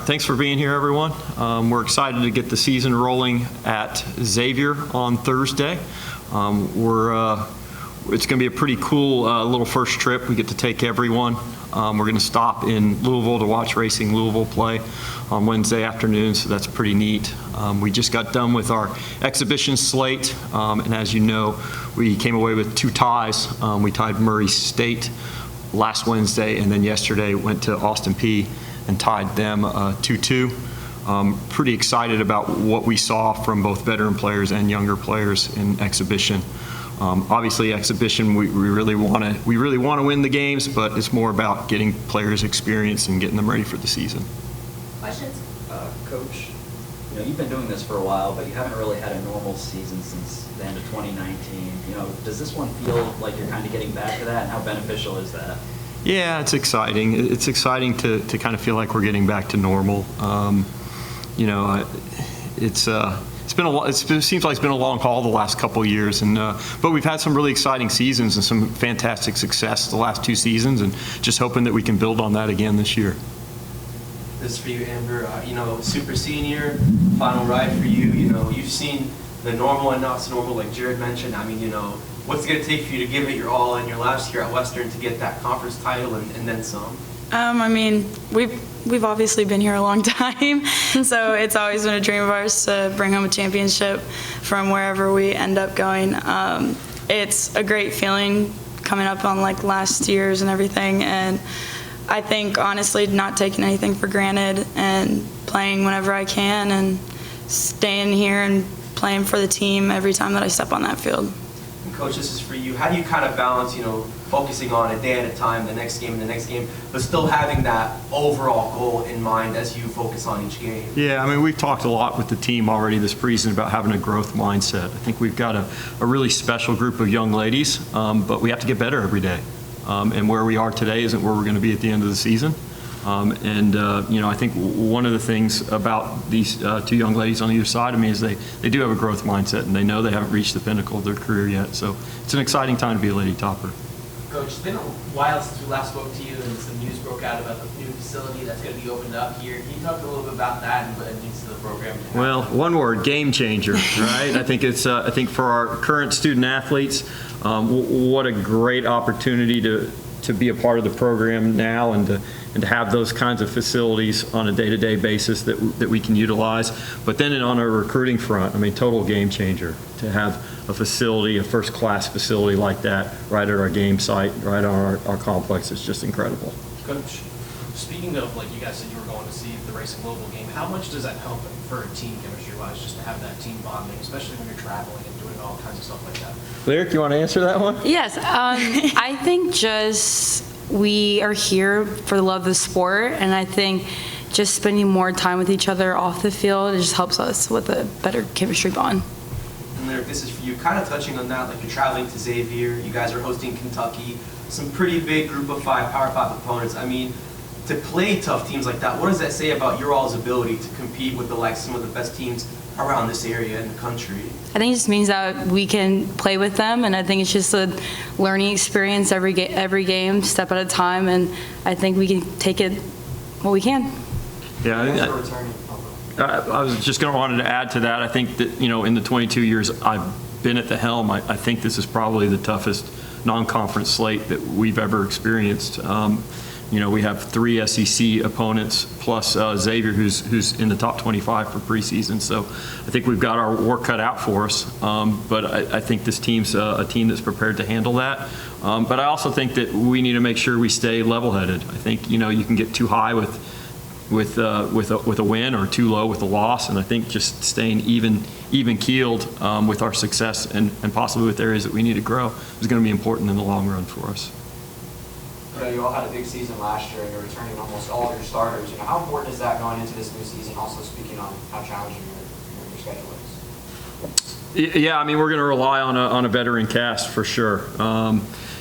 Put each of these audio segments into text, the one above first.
Thanks for being here, everyone. We're excited to get the season rolling at Xavier on Thursday. It's going to be a pretty cool little first trip. We get to take everyone. We're going to stop in Louisville to watch Racing Louisville play on Wednesday afternoon, so that's pretty neat. We just got done with our exhibition slate, and as you know, we came away with 2 ties. We tied Murray State last Wednesday, and then yesterday went to Austin Peay and tied them 2-2. Pretty excited about what we saw from both veteran players and younger players in exhibition. Obviously, exhibition, we really want to win the games, but it's more about getting players experience and getting them ready for the season. Questions? Coach, you've been doing this for a while, but you haven't really had a normal season since the end of 2019. Does this one feel like you're kind of getting back to that, and how beneficial is that? Yeah, it's exciting. It's exciting to kind of feel like we're getting back to normal. It seems like it's been a long haul the last couple of years, but we've had some really exciting seasons and some fantastic success the last 2 seasons, and just hoping that we can build on that again this year. This is for you, Amber. Super senior, final ride for you. You've seen the normal and not so normal, like Jared mentioned. What's it going to take for you to give it your all in your last year at Western to get that conference title and then some? We've obviously been here a long time, so it's always been a dream of ours to bring home a championship from wherever we end up going. It's a great feeling coming up on last year's and everything, and I think honestly not taking anything for granted and playing whenever I can and staying here and playing for the team every time that I step on that field. And Coach, this is for you. How do you kind of balance, focusing on a day at a time, the next game and the next game, but still having that overall goal in mind as you focus on each game? Yeah, we've talked a lot with the team already this preseason about having a growth mindset. I think we've got a really special group of young ladies, but we have to get better every day. And where we are today isn't where we're going to be at the end of the season. I think one of the things about these 2 young ladies on either side of me is they do have a growth mindset, and they know they haven't reached the pinnacle of their career yet. So it's an exciting time to be a lady topper. Coach, it's been a while since we last spoke to you, and some news broke out about the new facility that's going to be opened up here. Can you talk a little bit about that and what it means to the program? Well, one word: game changer. Right? I think for our current student athletes, what a great opportunity to be a part of the program now, and to have those kinds of facilities on a day-to-day basis that we can utilize. But then on a recruiting front, total game changer to have a facility, a first-class facility like that right at our game site, right on our complex. It's just incredible. Coach, speaking of, you guys said you were going to see the Racing Louisville game, how much does that help for a team chemistry-wise, just to have that team bonding, especially when you're traveling and doing all kinds of stuff like that? Lyric, you want to answer that one? Yes, I think just we are here for the love of the sport, and I think just spending more time with each other off the field, it just helps us with a better chemistry bond. And Lyric, this is for you, kind of touching on that, you're traveling to Xavier, you guys are hosting Kentucky, some pretty big group of 5, Power 5 opponents. To play tough teams like that, what does that say about your all's ability to compete with some of the best teams around this area in the country? I think it just means that we can play with them, and I think it's just a learning experience every game, step at a time, and I think we can take it what we can. Yeah, I was just going to wanted to add to that. I think that in the 22 years I've been at the helm, I think this is probably the toughest non-conference slate that we've ever experienced. We have 3 SEC opponents plus Xavier, who's in the top 25 for preseason. So I think we've got our work cut out for us. But I think this team's a team that's prepared to handle that. But I also think that we need to make sure we stay level-headed. I think you can get too high with a win or too low with a loss, and I think just staying even keeled with our success and possibly with areas that we need to grow is going to be important in the long run for us. You all had a big season last year, and you're returning almost all of your starters. How important is that going into this new season, also speaking on how challenging your schedule is? Yeah, we're going to rely on a veteran cast for sure.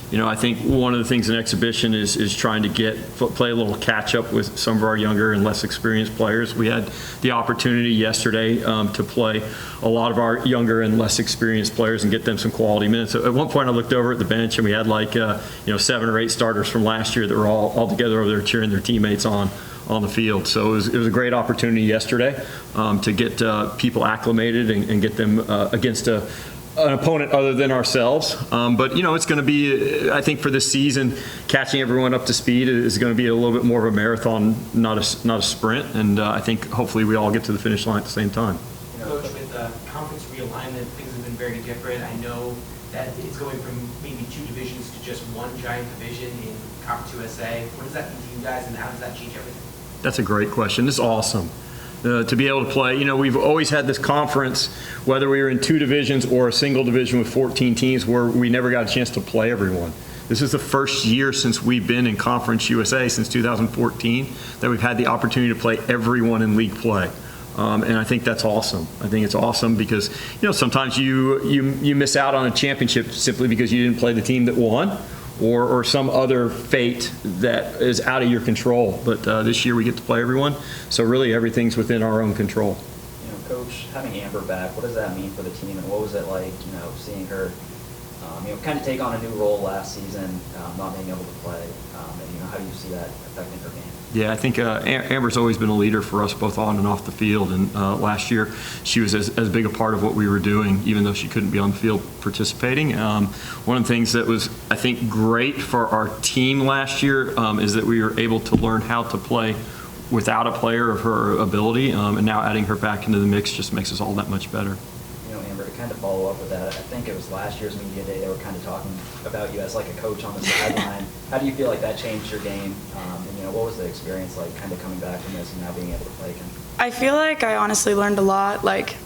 I think one of the things in exhibition is trying to play a little catch up with some of our younger and less experienced players. We had the opportunity yesterday to play a lot of our younger and less experienced players and get them some quality minutes. At one point I looked over at the bench and we had 7 or 8 starters from last year that were all together over there cheering their teammates on on the field. So it was a great opportunity yesterday to get people acclimated and get them against an opponent other than ourselves. But, it's going to be, I think for this season, catching everyone up to speed is going to be a little bit more of a marathon, not a sprint. And I think hopefully we all get to the finish line at the same time. Coach, with the conference realignment, things have been very different. I know that it's going from maybe 2 divisions to just one giant division in Conference USA. What does that mean to you guys, and how does that change everything? That's a great question. It's awesome. To be able to play, we've always had this conference, whether we were in 2 divisions or a single division with 14 teams, where we never got a chance to play everyone. This is the first year since we've been in Conference USA, since 2014, that we've had the opportunity to play everyone in league play. And I think that's awesome. I think it's awesome because, sometimes you miss out on a championship simply because you didn't play the team that won, or some other fate that is out of your control. But this year we get to play everyone, so really everything's within our own control. Coach, having Amber back, what does that mean for the team, and what was it like, seeing her, kind of take on a new role last season, not being able to play, and how do you see that affecting her game? Yeah, I think Amber's always been a leader for us both on and off the field, and last year she was as big a part of what we were doing, even though she couldn't be on the field participating. One of the things that was, I think, great for our team last year is that we were able to learn how to play without a player of her ability, and now adding her back into the mix just makes us all that much better. Amber, to kind of follow up with that, I think it was last year's media day, they were kind of talking about you as like a coach on the sideline. How do you feel like that changed your game? And what was the experience like, kind of coming back from this and now being able to play again? I feel like I honestly learned a lot. Like,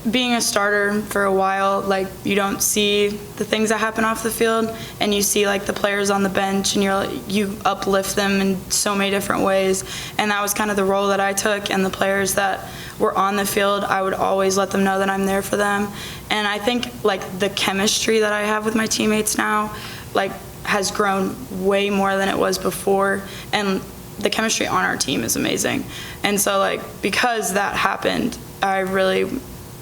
being a starter for a while, like, you don't see the things that happen off the field, and you see like the players on the bench, and you uplift them in so many different ways. And that was kind of the role that I took. And the players that were on the field, I would always let them know that I'm there for them. And I think like the chemistry that I have with my teammates now, like, has grown way more than it was before. And the chemistry on our team is amazing. And so, like, because that happened, I really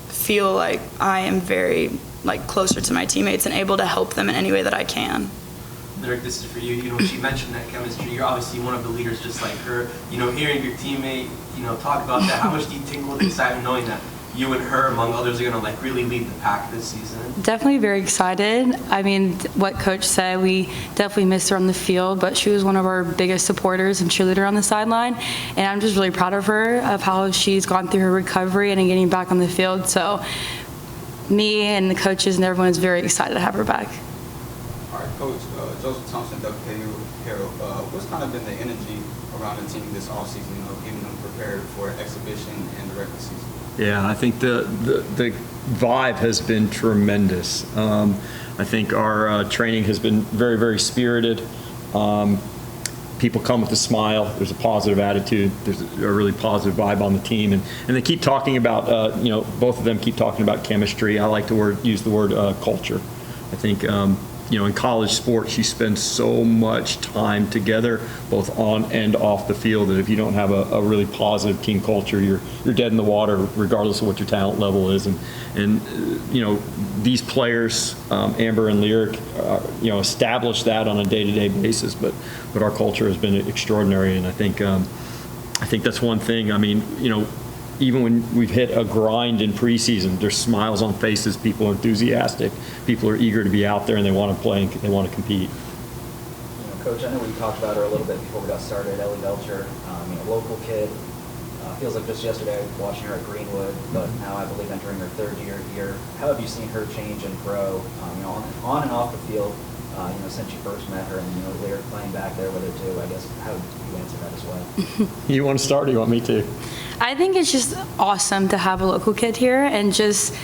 feel like I am very, like, closer to my teammates and able to help them in any way that I can. Lyric, this is for you. She mentioned that chemistry. You're obviously one of the leaders just like her. Hearing your teammate, talk about that, how much do you tingle with excitement knowing that you and her, among others, are going to like really lead the pack this season? Definitely very excited. I mean, what Coach said, we definitely missed her on the field, but she was one of our biggest supporters and cheerleader on the sideline. And I'm just really proud of her, of how she's gone through her recovery and getting back on the field. So me and the coaches and everyone is very excited to have her back. All right, Coach, Joseph Thompson, WKU Herald. What's kind of been the energy around the team this offseason, getting them prepared for exhibition and the regular season? Yeah, I think the vibe has been tremendous. I think our training has been very, very spirited. People come with a smile. There's a positive attitude. There's a really positive vibe on the team, and they keep talking about, both of them keep talking about chemistry. I like to use the word culture. I think in college sports, you spend so much time together, both on and off the field, that if you don't have a really positive team culture, you're dead in the water, regardless of what your talent level is. And these players, Amber and Lyric, establish that on a day-to-day basis. But our culture has been extraordinary, and I think that's one thing. I mean, even when we've hit a grind in preseason, there's smiles on faces. People are enthusiastic. People are eager to be out there, and they want to play and they want to compete. Coach, I know we talked about her a little bit before we got started. Ellie Belcher, local kid. Feels like just yesterday watching her at Greenwood, but now I believe entering her 3rd year here. How have you seen her change and grow, on and off the field, since you first met her, and Lyric playing back there with her too? I guess how would you answer that as well? You want to start, or you want me to? I think it's just awesome to have a local kid here, and just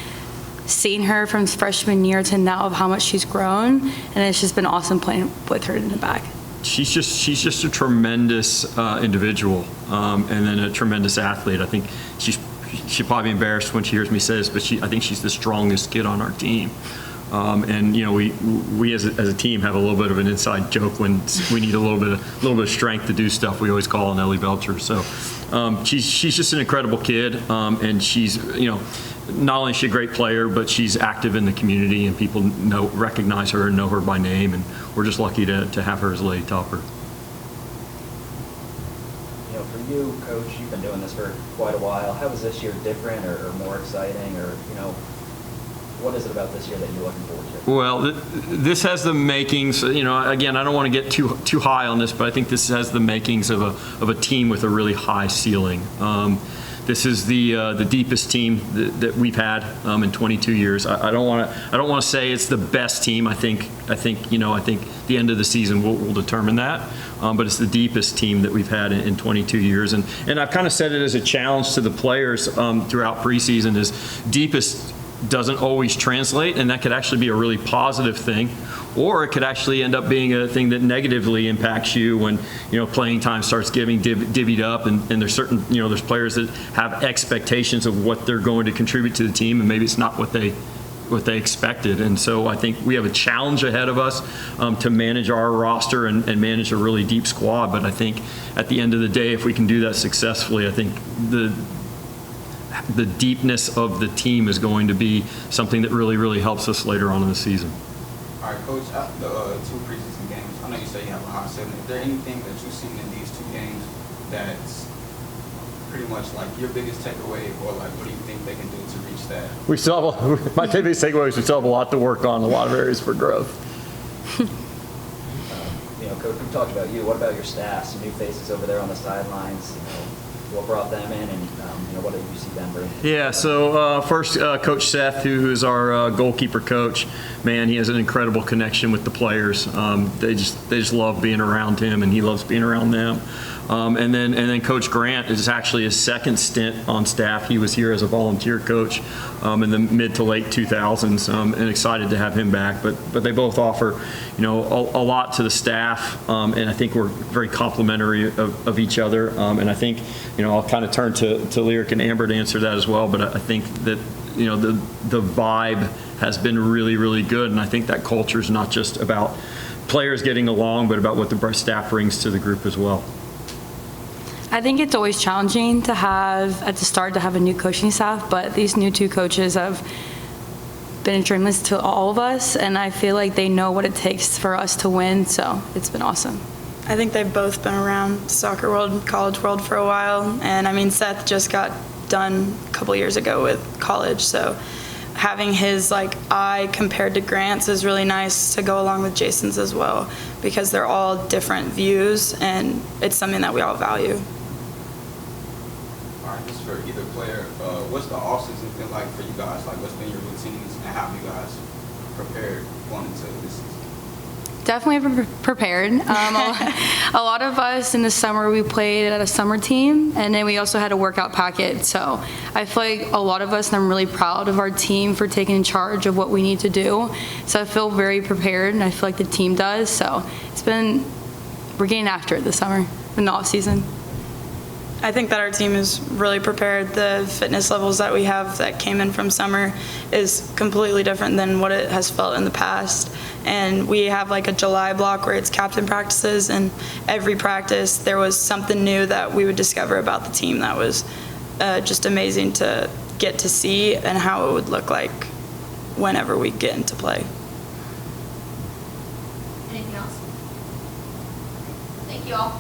seeing her from freshman year to now of how much she's grown, and it's just been awesome playing with her in the back. She's just a tremendous individual, and then a tremendous athlete. I think she'll probably be embarrassed when she hears me say this, but I think she's the strongest kid on our team. And we as a team have a little bit of an inside joke when we need a little bit of strength to do stuff. We always call on Ellie Belcher. So she's just an incredible kid, and she's not only is she a great player, but she's active in the community, and people recognize her and know her by name, and we're just lucky to have her as Lady Topper. For For you, Coach, you've been doing this for quite a while. How is this year different or more exciting, or what is it about this year that you're looking forward to? Well, this has the makings, again, I don't want to get too high on this, but I think this has the makings of a team with a really high ceiling. This is the deepest team that we've had in 22 years. I don't want to say it's the best team. I think the end of the season will determine that. But it's the deepest team that we've had in 22 years. And I've kind of said it as a challenge to the players throughout preseason is deepest doesn't always translate, and that could actually be a really positive thing, or it could actually end up being a thing that negatively impacts you when playing time starts getting divvied up, and there's certain there's players that have expectations of what they're going to contribute to the team, and maybe it's not what they expected. And so I think we have a challenge ahead of us to manage our roster and manage a really deep squad. But I think at the end of the day, if we can do that successfully, I think the deepness of the team is going to be something that really, really helps us later on in the season. All right, Coach, after the 2 preseason games, I know you say you have a high ceiling. Is there anything that you've seen in these 2 games that's pretty much like your biggest takeaway, or like what do you think they can do to reach that? We still have my biggest takeaway is we still have a lot to work on, a lot of areas for growth. Coach, we talked about you. What about your staff? Some new faces over there on the sidelines. What brought them in, and what did you see them bring? Yeah, so first, Coach Seth, who is our goalkeeper coach, man, he has an incredible connection with the players. They just love being around him, and he loves being around them. And then Coach Grant is actually his second stint on staff. He was here as a volunteer coach in the mid to late 2000s, and excited to have him back. But they both offer, a lot to the staff, and I think we're very complimentary of each other. And I think, I'll kind of turn to Lyric and Amber to answer that as well. But I think that the vibe has been really, really good, and I think that culture is not just about players getting along, but about what the staff brings to the group as well. I think it's always challenging to have, at the start, to have a new coaching staff, but these new 2 coaches have been a dreamless to all of us, and I feel like they know what it takes for us to win, so it's been awesome. I think they've both been around soccer world, college world for a while, and Seth just got done a couple years ago with college, so having his eye compared to Grant's is really nice to go along with Jason's as well, because they're all different views, and it's something that we all value. All right, this is for either player. What's the offseason been like for you guys? What's been your routines, and how have you guys prepared going into this season? Definitely prepared. A lot of us in the summer, we played at a summer team, and then we also had a workout packet. So I feel like a lot of us, and I'm really proud of our team for taking charge of what we need to do. So I feel very prepared, and I feel like the team does. So we're getting after it this summer, in the off season. I think that our team is really prepared. The fitness levels that we have that came in from summer is completely different than what it has felt in the past. And we have a July block where it's captain practices, and every practice there was something new that we would discover about the team that was just amazing to get to see, and how it would look like whenever we get into play. Anything else? Thank you all.